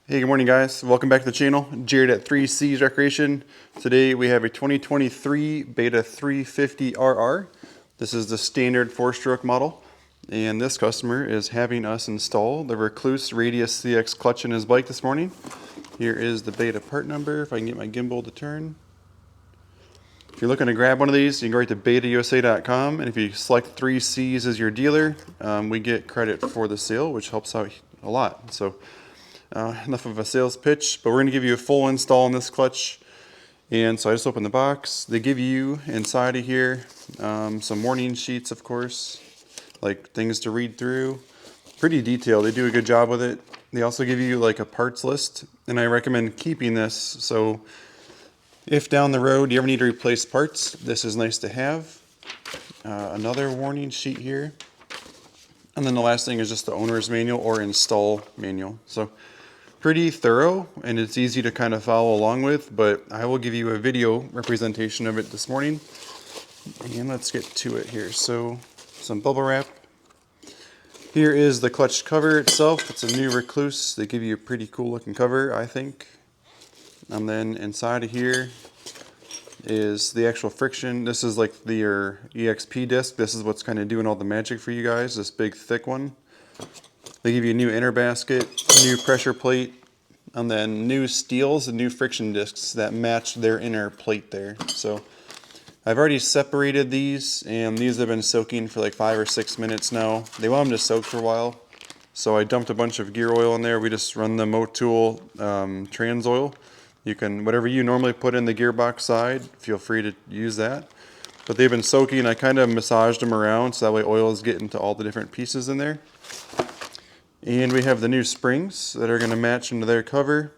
Hey, good morning guys. Welcome back to the channel. Jared at 3C's Recreation. Today we have a 2023 Beta 350RR. This is the standard 4-stroke model. And this customer is having us install the Rekluse Radius CX clutch in his bike this morning. Here is the Beta part number, if I can get my gimbal to turn. If you're looking to grab one of these, you can go right to betausa.com, and if you select 3C's as your dealer, we get credit for the sale, which helps out a lot. So enough of a sales pitch, but we're going to give you a full install on this clutch. And so I just opened the box. They give you inside of here some warning sheets, of course, like things to read through. Pretty detailed. They do a good job with it. They also give you like a parts list, and I recommend keeping this. So if down the road you ever need to replace parts, this is nice to have. Another warning sheet here. And then the last thing is just the owner's manual or install manual. So pretty thorough, and it's easy to kind of follow along with, but I will give you a video representation of it this morning. And let's get to it here. So some bubble wrap. Here is the clutch cover itself. It's a new Rekluse. They give you a pretty cool looking cover, I think. And then inside of here is the actual friction. This is like your EXP disc. This is what's kind of doing all the magic for you guys, this big thick one. They give you a new inner basket, new pressure plate, and then new steels and new friction discs that match their inner plate there. So I've already separated these, and these have been soaking for like 5 or 6 minutes now. They want them to soak for a while, so I dumped a bunch of gear oil in there. We just run the Motul trans oil. You can, whatever you normally put in the gearbox side, feel free to use that. But they've been soaking. I kind of massaged them around so that way oil is getting to all the different pieces in there. And we have the new springs that are going to match into their cover.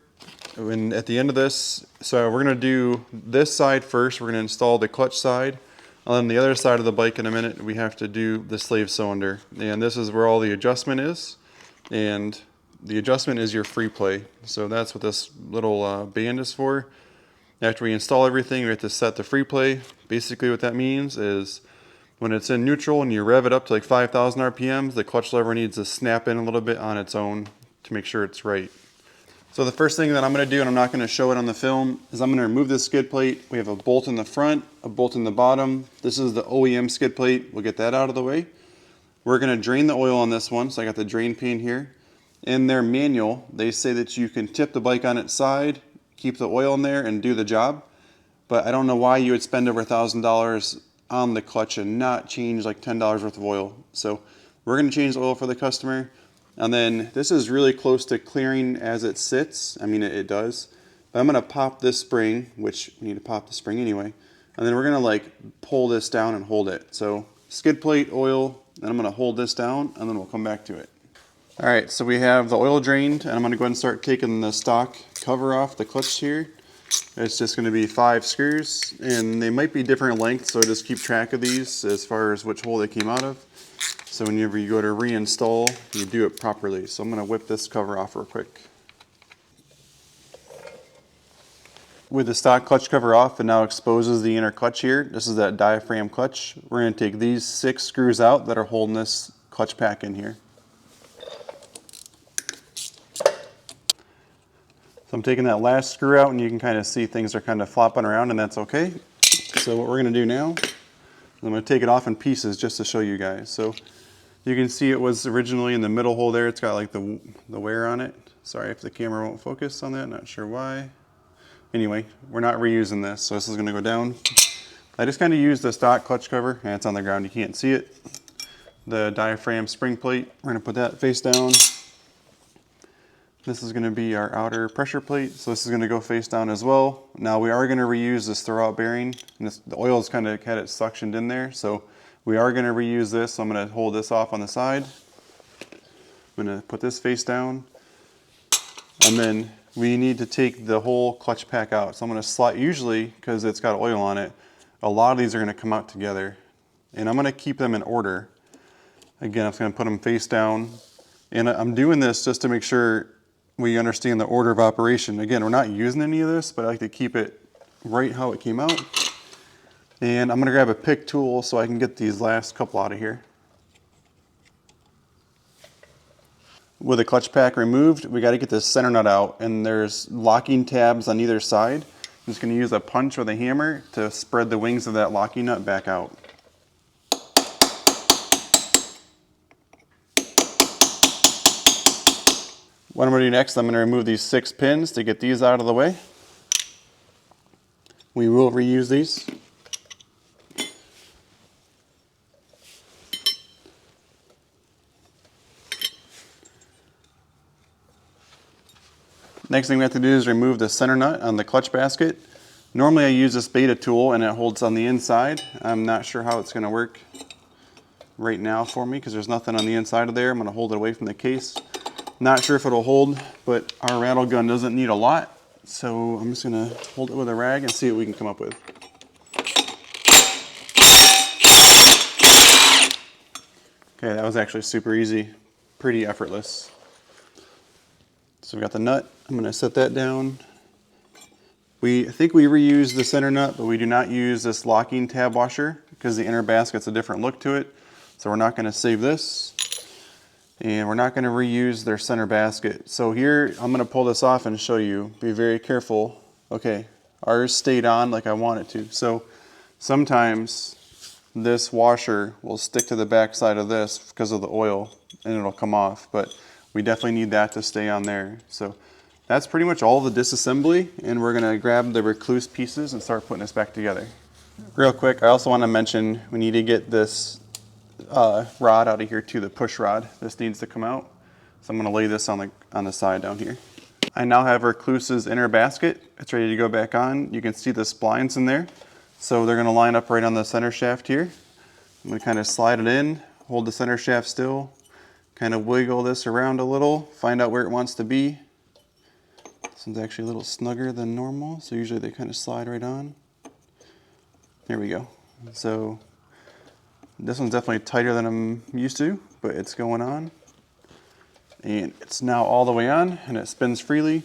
And at the end of this, so we're going to do this side first. We're going to install the clutch side. On the other side of the bike in a minute, we have to do the slave cylinder. And this is where all the adjustment is. And the adjustment is your Freeplay. So that's what this little band is for. After we install everything, we have to set the Freeplay. Basically what that means is when it's in neutral and you rev it up to like 5,000 RPMs, the clutch lever needs to snap in a little bit on its own to make sure it's right. So the first thing that I'm going to do, and I'm not going to show it on the film, is I'm going to remove this skid plate. We have a bolt in the front, a bolt in the bottom. This is the OEM skid plate. We'll get that out of the way. We're going to drain the oil on this one, so I got the drain pan here. In their manual, they say that you can tip the bike on its side, keep the oil in there, and do the job. But I don't know why you would spend over $1,000 on the clutch and not change like $10 worth of oil. So we're going to change the oil for the customer. And then this is really close to clearing as it sits. I mean, it does. But I'm going to pop this spring, which we need to pop the spring anyway. And then we're going to like pull this down and hold it. So skid plate, oil, and I'm going to hold this down, and then we'll come back to it. All right, so we have the oil drained, and I'm going to go ahead and start taking the stock cover off the clutch here. It's just going to be 5 screws, and they might be different lengths, so just keep track of these as far as which hole they came out of. So whenever you go to reinstall, you do it properly. So I'm going to whip this cover off real quick. With the stock clutch cover off, it now exposes the inner clutch here. This is that diaphragm clutch. We're going to take these 6 screws out that are holding this clutch pack in here. So I'm taking that last screw out, and you can kind of see things are kind of flopping around, and that's okay. So what we're going to do now, I'm going to take it off in pieces just to show you guys. So you can see it was originally in the middle hole there. It's got like the wear on it. Sorry if the camera won't focus on that, not sure why. Anyway, we're not reusing this, so this is going to go down. I just kind of used the stock clutch cover, and it's on the ground, you can't see it. The diaphragm spring plate, we're going to put that face down. This is going to be our outer pressure plate, so this is going to go face down as well. Now we are going to reuse this throwout bearing, and the oil's kind of had it suctioned in there, so we are going to reuse this. So I'm going to hold this off on the side. I'm going to put this face down, and then we need to take the whole clutch pack out. So I'm going to slide, usually because it's got oil on it, a lot of these are going to come out together, and I'm going to keep them in order. Again, I'm just going to put them face down, and I'm doing this just to make sure we understand the order of operation. Again, we're not using any of this, but I like to keep it right how it came out. And I'm going to grab a pick tool so I can get these last couple out of here. With the clutch pack removed, we got to get this center nut out, and there's locking tabs on either side. I'm just going to use a punch with a hammer to spread the wings of that locking nut back out. What I'm going to do next, I'm going to remove these 6 pins to get these out of the way. We will reuse these. Next thing we have to do is remove the center nut on the clutch basket. Normally I use this beta tool and it holds on the inside. I'm not sure how it's going to work right now for me because there's nothing on the inside of there. I'm going to hold it away from the case. Not sure if it'll hold, but our rattle gun doesn't need a lot. So I'm just going to hold it with a rag and see what we can come up with. Okay, that was actually super easy, pretty effortless. So we've got the nut. I'm going to set that down. I think we reuse the center nut, but we do not use this locking tab washer because the inner basket's a different look to it. So we're not going to save this. And we're not going to reuse their center basket. So here, I'm going to pull this off and show you. Be very careful. Okay, ours stayed on like I want it to. So sometimes this washer will stick to the back side of this because of the oil and it'll come off. But we definitely need that to stay on there. So that's pretty much all the disassembly, and we're gonna grab the Rekluse pieces and start putting this back together. Real quick, I also wanna mention we need to get this rod out of here too, the push rod. This needs to come out. So I'm gonna lay this on the side down here. I now have Rekluse's inner basket. It's ready to go back on. You can see the splines in there. So they're gonna line up right on the center shaft here. I'm gonna kind of slide it in, hold the center shaft still, kind of wiggle this around a little, find out where it wants to be. This one's actually a little snugger than normal, so usually they kind of slide right on. There we go. So this one's definitely tighter than I'm used to, but it's going on. And it's now all the way on, and it spins freely.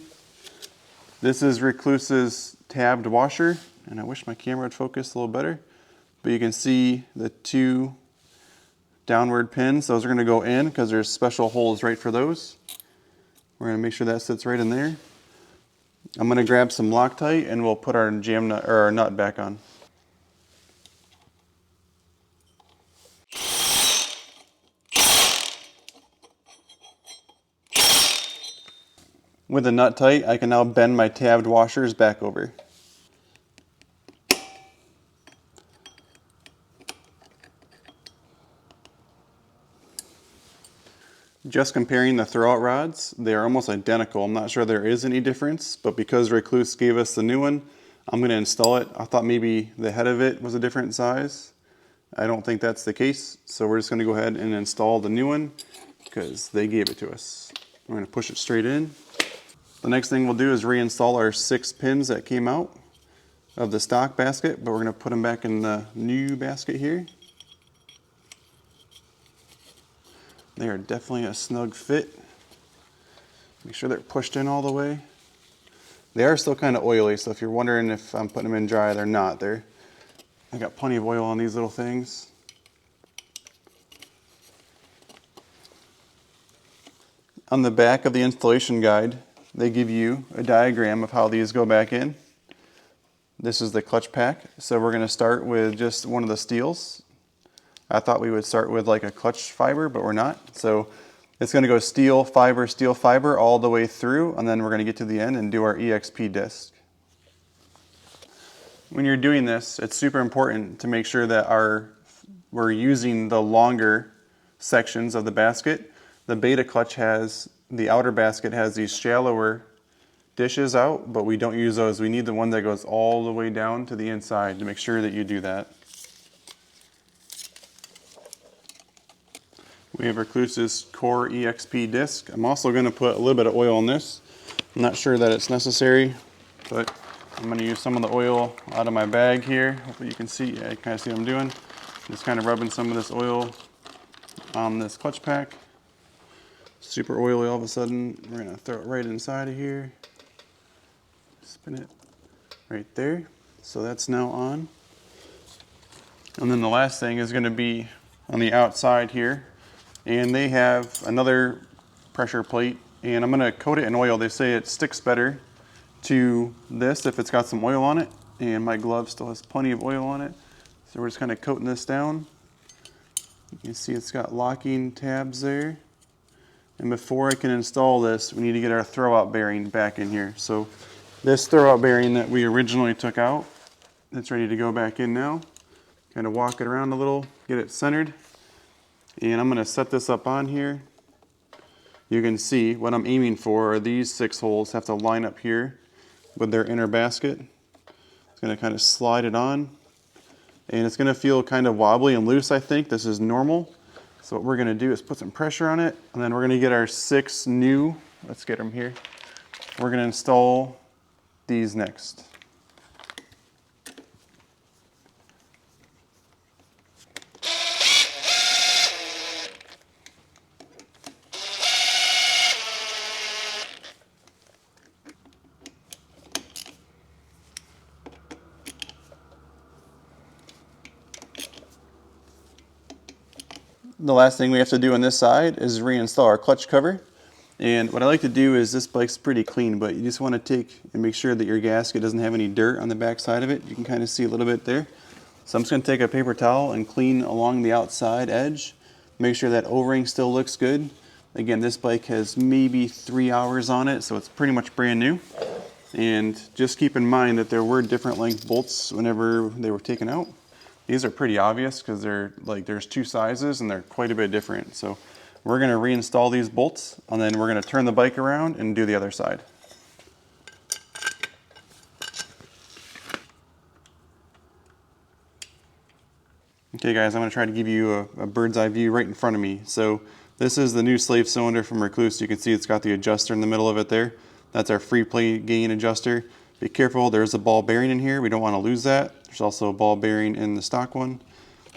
This is Rekluse's tabbed washer, and I wish my camera would focus a little better, but you can see the 2 downward pins. Those are going to go in because there's special holes right for those. We're going to make sure that sits right in there. I'm going to grab some Loctite and we'll put our jam nut or our nut back on. With the nut tight, I can now bend my tabbed washers back over. Just comparing the throwout rods, they are almost identical. I'm not sure there is any difference, but because Rekluse gave us the new one, I'm going to install it. I thought maybe the head of it was a different size. I don't think that's the case, so we're just going to go ahead and install the new one because they gave it to us. We're going to push it straight in. The next thing we'll do is reinstall our 6 pins that came out of the stock basket, but we're going to put them back in the new basket here. They are definitely a snug fit. Make sure they're pushed in all the way. They are still kind of oily, so if you're wondering if I'm putting them in dry, they're not. I got plenty of oil on these little things. On the back of the installation guide, they give you a diagram of how these go back in. This is the clutch pack, so we're going to start with just one of the steels. I thought we would start with like a clutch fiber, but we're not. So it's going to go steel fiber all the way through, and then we're going to get to the end and do our EXP disc. When you're doing this, it's super important to make sure that we're using the longer sections of the basket. The beta clutch the outer basket has these shallower dishes out, but we don't use those. We need the one that goes all the way down to the inside to make sure that you do that. We have Rekluse's Core EXP disc. I'm also going to put a little bit of oil on this. I'm not sure that it's necessary, but I'm going to use some of the oil out of my bag here. Hopefully you can see, yeah, you kind of see what I'm doing. Just kind of rubbing some of this oil on this clutch pack. Super oily all of a sudden. We're going to throw it right inside of here. Spin it right there. So that's now on. And then the last thing is going to be on the outside here. And they have another pressure plate, and I'm gonna coat it in oil. They say it sticks better to this if it's got some oil on it, and my glove still has plenty of oil on it. So we're just kind of coating this down. You can see it's got locking tabs there. And before I can install this, we need to get our throwout bearing back in here. So this throwout bearing that we originally took out, it's ready to go back in now. Kind of walk it around a little, get it centered. And I'm gonna set this up on here. You can see what I'm aiming for are these 6 holes have to line up here with their inner basket. It's gonna kind of slide it on. And it's gonna feel kind of wobbly and loose, I think. This is normal. So what we're gonna do is put some pressure on it, and then we're gonna get our 6 new, let's get them here. We're gonna install these next. The last thing we have to do on this side is reinstall our clutch cover. And what I like to do is, this bike's pretty clean, but you just want to take and make sure that your gasket doesn't have any dirt on the back side of it. You can kind of see a little bit there. So I'm just going to take a paper towel and clean along the outside edge. Make sure that O-ring still looks good. Again, this bike has maybe 3 hours on it, so it's pretty much brand new. And just keep in mind that there were different length bolts whenever they were taken out. These are pretty obvious because they're like, there's 2 sizes and they're quite a bit different. So we're going to reinstall these bolts, and then we're going to turn the bike around and do the other side. Okay guys, I'm going to try to give you a bird's eye view right in front of me. So this is the new slave cylinder from Rekluse. You can see it's got the adjuster in the middle of it there. That's our Freeplay gain adjuster. Be careful, there's a ball bearing in here. We don't want to lose that. There's also a ball bearing in the stock one.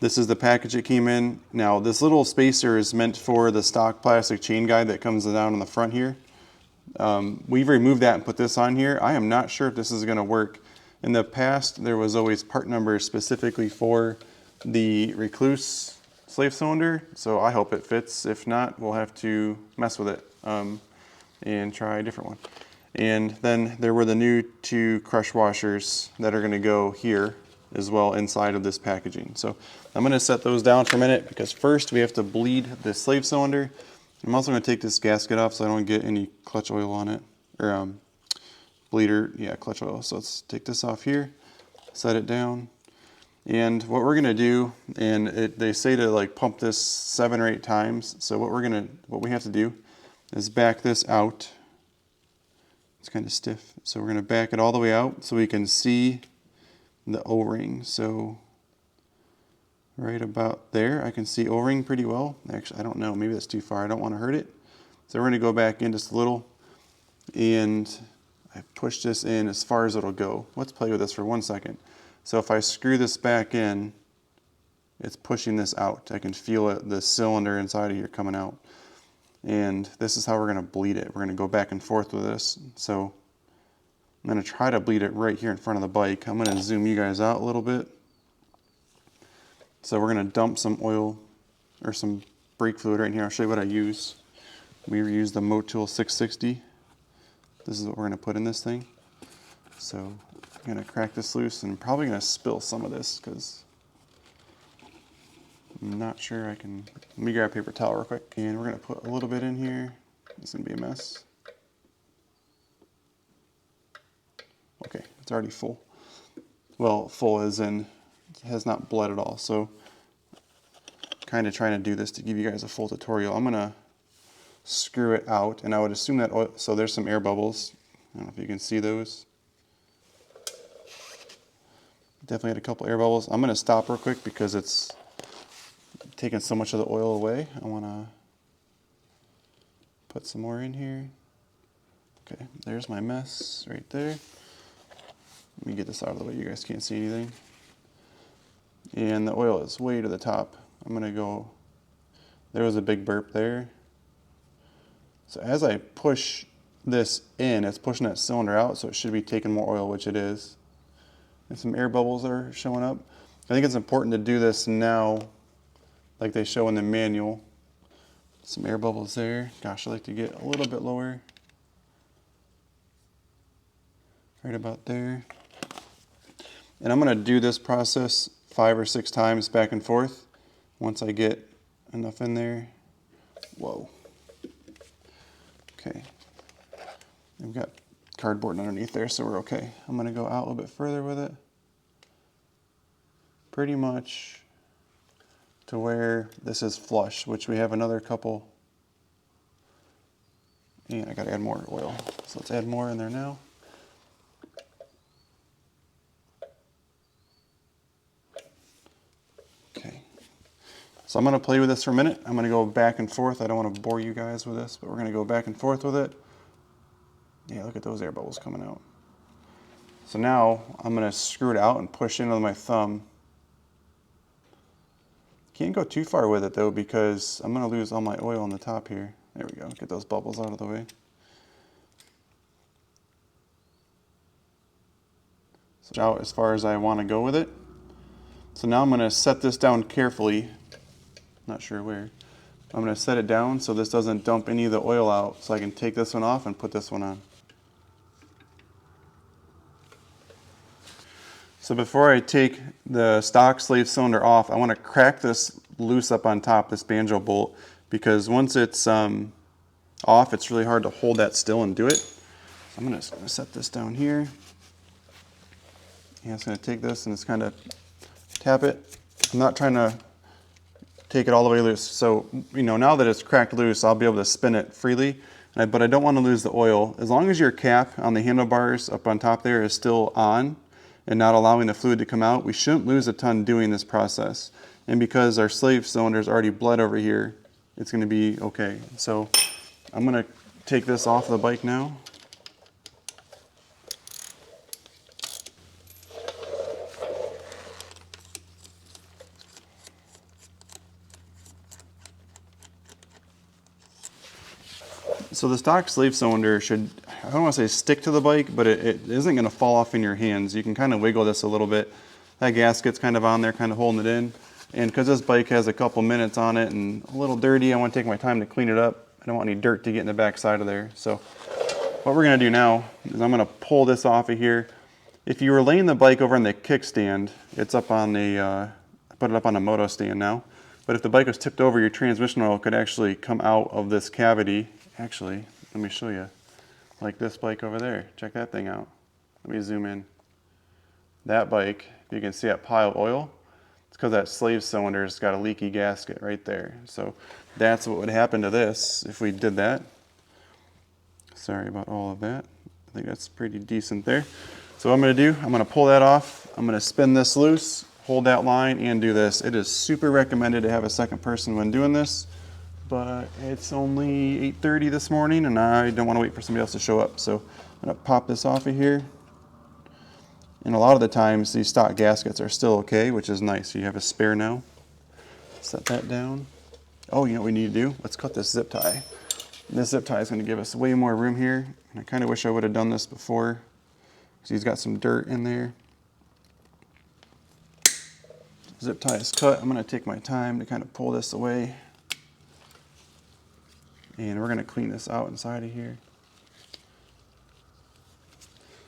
This is the package it came in. Now this little spacer is meant for the stock plastic chain guide that comes down on the front here. We've removed that and put this on here. I am not sure if this is going to work. In the past, there was always part numbers specifically for the Rekluse slave cylinder, so I hope it fits. If not, we'll have to mess with it and try a different one. And then there were the new 2 crush washers that are going to go here as well inside of this packaging. So I'm going to set those down for a minute, because first we have to bleed the slave cylinder. I'm also going to take this gasket off so I don't get any clutch oil on it, or clutch oil. So let's take this off here, set it down. And what we're going to do, and they say to like pump this 7 or 8 times. So what we have to do is back this out. It's kind of stiff, so we're going to back it all the way out so we can see the O-ring. So right about there, I can see O-ring pretty well. Actually, I don't know, maybe that's too far. I don't want to hurt it. So we're going to go back in just a little, and I push this in as far as it'll go. Let's play with this for 1 second. So if I screw this back in, it's pushing this out. I can feel it, the cylinder inside of here coming out. And this is how we're going to bleed it. We're going to go back and forth with this. So I'm going to try to bleed it right here in front of the bike. I'm going to zoom you guys out a little bit. So we're going to dump some oil or some brake fluid right here. I'll show you what I use. We use the Motul 660. This is what we're going to put in this thing. So I'm going to crack this loose, and I'm probably going to spill some of this because I'm not sure I can. Let me grab a paper towel real quick, and we're going to put a little bit in here. It's going to be a mess. Okay, it's already full. Well, full as in it has not bled at all. So kind of trying to do this to give you guys a full tutorial. I'm going to screw it out, and I would assume that oil, so there's some air bubbles. I don't know if you can see those. Definitely had a couple air bubbles. I'm going to stop real quick because it's taking so much of the oil away. I want to put some more in here. Okay, there's my mess right there. Let me get this out of the way. You guys can't see anything. And the oil is way to the top. I'm going to go, there was a big burp there. So as I push this in, it's pushing that cylinder out, so it should be taking more oil, which it is. And some air bubbles are showing up. I think it's important to do this now, like they show in the manual, Some air bubbles there. Gosh, I like to get a little bit lower. Right about there. And I'm going to do this process 5 or 6 times back and forth. Once I get enough in there. Whoa. Okay. I've got cardboard underneath there, so we're okay. I'm going to go out a little bit further with it. Pretty much to where this is flush, which we have another couple. And I got to add more oil. So let's add more in there now. Okay. So I'm going to play with this for a minute. I'm going to go back and forth. I don't want to bore you guys with this, but we're going to go back and forth with it. Yeah, look at those air bubbles coming out. So now I'm going to screw it out and push in with my thumb. Can't go too far with it though, because I'm going to lose all my oil on the top here. There we go. Get those bubbles out of the way. So now as far as I want to go with it. So now I'm going to set this down carefully. Not sure where. I'm going to set it down so this doesn't dump any of the oil out, so I can take this one off and put this one on. So before I take the stock slave cylinder off, I want to crack this loose up on top, this banjo bolt, because once it's off, it's really hard to hold that still and do it. So I'm just going to set this down here. Yeah, it's going to take this and just kind of tap it. I'm not trying to take it all the way loose. So, you know, now that it's cracked loose, I'll be able to spin it freely, but I don't want to lose the oil. As long as your cap on the handlebars up on top there is still on, and not allowing the fluid to come out, we shouldn't lose a ton doing this process. And because our slave cylinder is already bled over here, it's going to be okay. So I'm going to take this off the bike now. So the stock slave cylinder should, I don't want to say stick to the bike, but it isn't going to fall off in your hands. You can kind of wiggle this a little bit. That gasket's kind of on there, kind of holding it in. And because this bike has a couple minutes on it and a little dirty, I want to take my time to clean it up. I don't want any dirt to get in the back side of there. So what we're going to do now is I'm going to pull this off of here. If you were laying the bike over on the kickstand, it's up on the, I put it up on a moto stand now. But if the bike was tipped over, your transmission oil could actually come out of this cavity. Actually, let me show you. Like this bike over there. Check that thing out. Let me zoom in. That bike, you can see that pile of oil. It's because that slave cylinder's got a leaky gasket right there. So that's what would happen to this if we did that. Sorry about all of that. I think that's pretty decent there. So what I'm going to do, I'm going to pull that off. I'm going to spin this loose, hold that line, and do this. It is super recommended to have a second person when doing this. But it's only 8:30 this morning and I don't want to wait for somebody else to show up. So I'm going to pop this off of here. And a lot of the times these stock gaskets are still okay, which is nice. You have a spare now. Set that down. Oh, you know what we need to do? Let's cut this zip tie. And this zip tie is going to give us way more room here. And I kind of wish I would have done this before because he's got some dirt in there. Zip tie is cut. I'm going to take my time to kind of pull this away. And we're going to clean this out inside of here.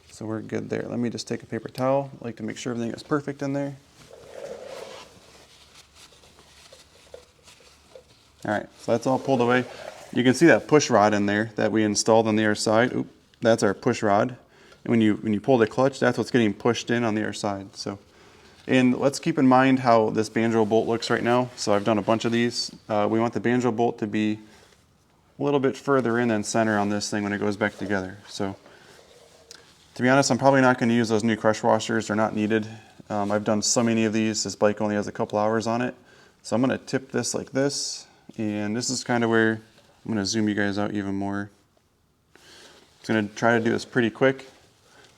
So we're good there. Let me just take a paper towel. I like to make sure everything is perfect in there. All right, so that's all pulled away. You can see that push rod in there that we installed on the other side. Oop, that's our push rod. And when you pull the clutch, that's what's getting pushed in on the other side. So, and let's keep in mind how this banjo bolt looks right now. So I've done a bunch of these. We want the banjo bolt to be a little bit further in than center on this thing when it goes back together. So to be honest, I'm probably not going to use those new crush washers. They're not needed. I've done so many of these. This bike only has a couple hours on it. So I'm going to tip this like this. And this is kind of where I'm going to zoom you guys out even more. I'm going to try to do this pretty quick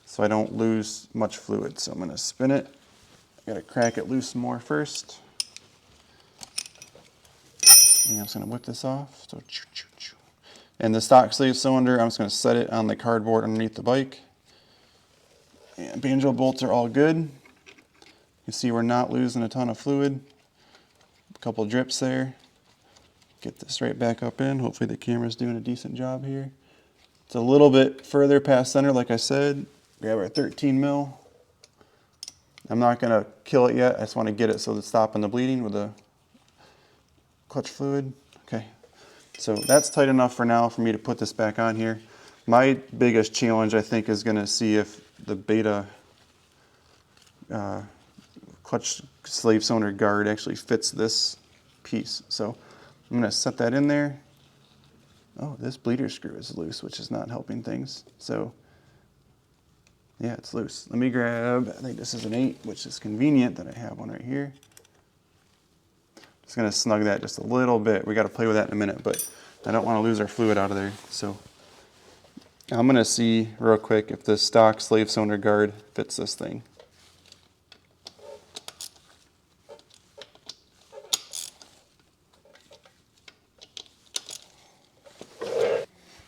so I don't lose much fluid. So I'm going to spin it. I got to crack it loose more first. And I'm just going to whip this off. So, and the stock slave cylinder, I'm just going to set it on the cardboard underneath the bike. And banjo bolts are all good. You can see we're not losing a ton of fluid. A couple drips there. Get this right back up in. Hopefully the camera's doing a decent job here. It's a little bit further past center, like I said. Grab our 13 mil. I'm not gonna kill it yet. I just want to get it so it's stopping the bleeding with the clutch fluid. Okay, so that's tight enough for now for me to put this back on here. My biggest challenge, I think, is gonna see if the beta clutch slave cylinder guard actually fits this piece. So I'm gonna set that in there. Oh, this bleeder screw is loose, which is not helping things. So yeah, it's loose. Let me grab, I think this is an 8, which is convenient that I have one right here. Just gonna snug that just a little bit. We gotta play with that in a minute, but I don't wanna lose our fluid out of there. So I'm gonna see real quick if the stock slave cylinder guard fits this thing.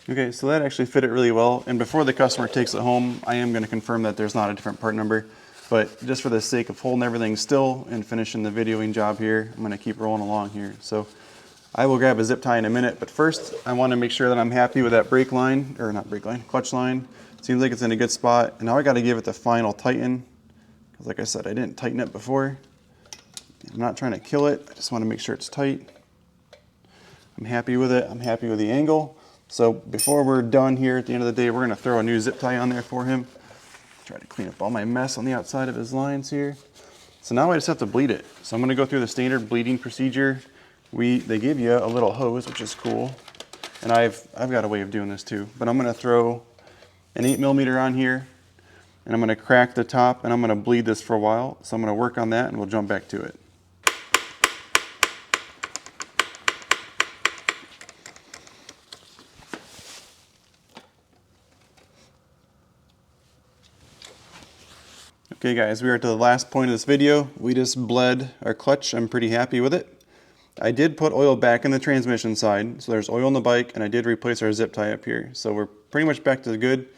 Okay, so that actually fit it really well. And before the customer takes it home, I am going to confirm that there's not a different part number. But just for the sake of holding everything still and finishing the videoing job here, I'm going to keep rolling along here. So I will grab a zip tie in a minute. But first, I want to make sure that I'm happy with that brake line, or not brake line, clutch line. Seems like it's in a good spot. And now I got to give it the final tighten. Because like I said, I didn't tighten it before. I'm not trying to kill it. I just want to make sure it's tight. I'm happy with it. I'm happy with the angle. So before we're done here at the end of the day, we're going to throw a new zip tie on there for him. Try to clean up all my mess on the outside of his lines here. So now I just have to bleed it. So I'm going to go through the standard bleeding procedure. They give you a little hose, which is cool. And I've got a way of doing this too. But I'm going to throw an 8mm on here. And I'm going to crack the top and I'm going to bleed this for a while. So I'm going to work on that and we'll jump back to it. Okay guys, we are at the last point of this video. We just bled our clutch. I'm pretty happy with it. I did put oil back in the transmission side, so there's oil in the bike, and I did replace our zip tie up here. So we're pretty much back to the good.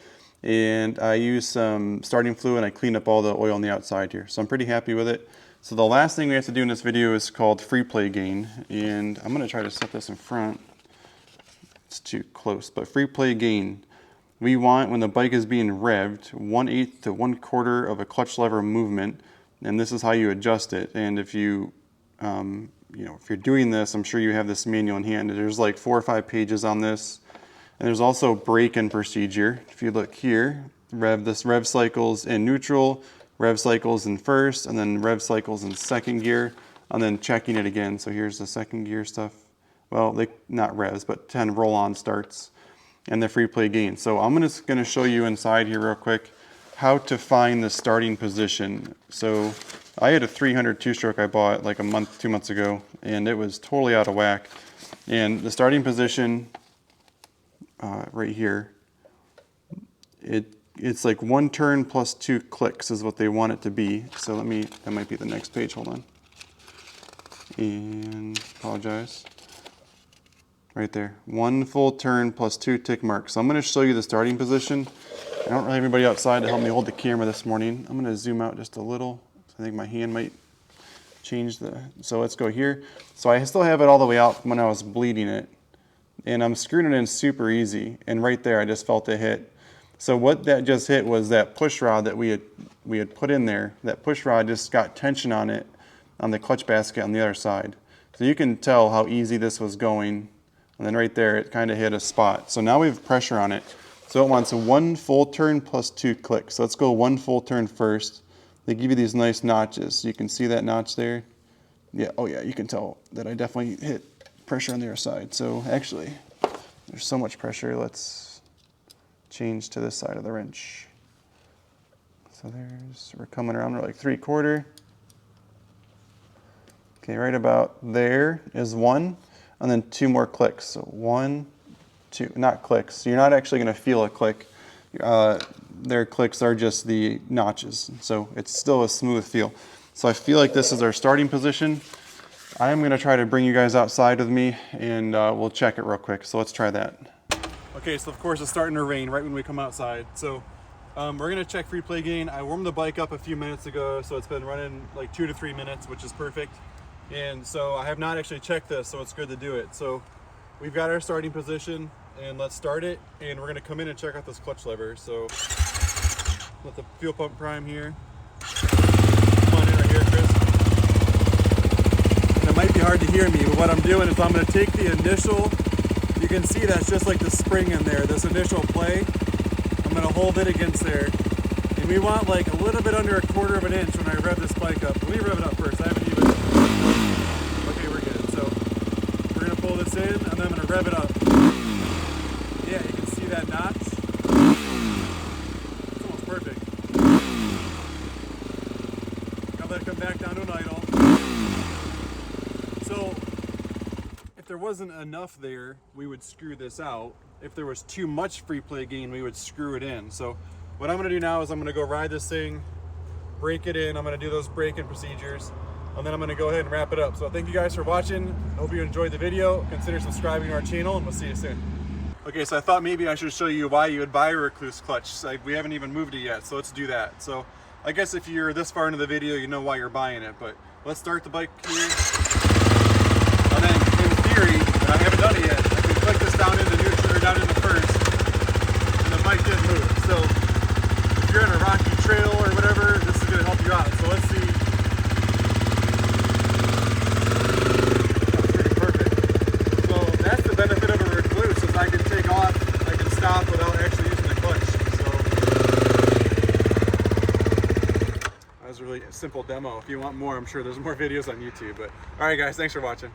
And I used some starting fluid and I cleaned up all the oil on the outside here. So I'm pretty happy with it. So the last thing we have to do in this video is called Freeplay gain. And I'm gonna try to set this in front. It's too close, but Freeplay gain. We want, when the bike is being revved, 1/8 to 1/4 of a clutch lever movement, and this is how you adjust it. And if you, if you're doing this, I'm sure you have this manual in hand. There's like 4 or 5 pages on this, and there's also break-in procedure. If you look here, rev cycles in neutral, rev cycles in first, and then rev cycles in second gear, and then checking it again. So here's the second gear stuff. Well, not revs, but 10 roll-on starts. And the Freeplay gain. So I'm just going to show you inside here real quick how to find the starting position. So I had a 300 two-stroke I bought like 2 months ago, and it was totally out of whack. And the starting position right here, it's like 1 turn plus 2 clicks is what they want it to be. So that might be the next page, hold on. And apologize. Right there, 1 full turn plus 2 tick marks. So I'm going to show you the starting position. I don't really have anybody outside to help me hold the camera this morning. I'm going to zoom out just a little. I think my hand might change so let's go here. So I still have it all the way out from when I was bleeding it. And I'm screwing it in super easy. And right there, I just felt it hit. So what that just hit was that push rod that we had put in there. That push rod just got tension on it on the clutch basket on the other side. So you can tell how easy this was going. And then right there, it kind of hit a spot. So now we have pressure on it. So it wants 1 full turn plus 2 clicks. So let's go 1 full turn first. They give you these nice notches. So you can see that notch there. Yeah, oh yeah, you can tell that I definitely hit pressure on the other side. So actually, there's so much pressure. Let's change to this side of the wrench. So we're coming around, we're like 3/4. Okay, right about there is 1. And then 2 more clicks. So 1, 2, not clicks. So you're not actually going to feel a click. Their clicks are just the notches. So it's still a smooth feel. So I feel like this is our starting position. I'm going to try to bring you guys outside with me and we'll check it real quick. So let's try that. Okay, so of course it's starting to rain right when we come outside. So we're going to check Freeplay gain. I warmed the bike up a few minutes ago, so it's been running like 2 to 3 minutes, which is perfect. And so I have not actually checked this, so it's good to do it. So we've got our starting position, and let's start it. And we're gonna come in and check out this clutch lever. So let the fuel pump prime here. Come on in right here, Chris. And it might be hard to hear me, but what I'm doing is I'm gonna take the initial, you can see that's just like the spring in there, this initial play. I'm gonna hold it against there. And we want like a little bit under 1/4 of an inch when I rev this bike up. Let me rev it up first. I haven't even. Okay, we're good. So we're gonna pull this in and then I'm gonna rev it up. Yeah, you can see that notch. It's almost perfect. Now let it come back down to an idle. So if there wasn't enough there, we would screw this out. If there was too much free play gain, we would screw it in. So what I'm gonna do now is I'm gonna go ride this thing, break it in. I'm gonna do those braking procedures, and then I'm gonna go ahead and wrap it up. So thank you guys for watching. I hope you enjoyed the video. Consider subscribing to our channel, and we'll see you soon. Okay, so I thought maybe I should show you why you would buy a Rekluse clutch. Like, we haven't even moved it yet, so let's do that. So I guess if you're this far into the video, you know why you're buying it, but let's start the bike here. And then in theory, and I haven't done it yet, I can click this down into neutral or down into first, and the bike didn't move. So if you're in a rocky trail or whatever, this is gonna help you out. So let's see. That's pretty perfect. So that's the benefit of a Rekluse, is I can take off, I can stop without actually using the clutch. So that was a really simple demo. If you want more, I'm sure there's more videos on YouTube. But all right, guys, thanks for watching.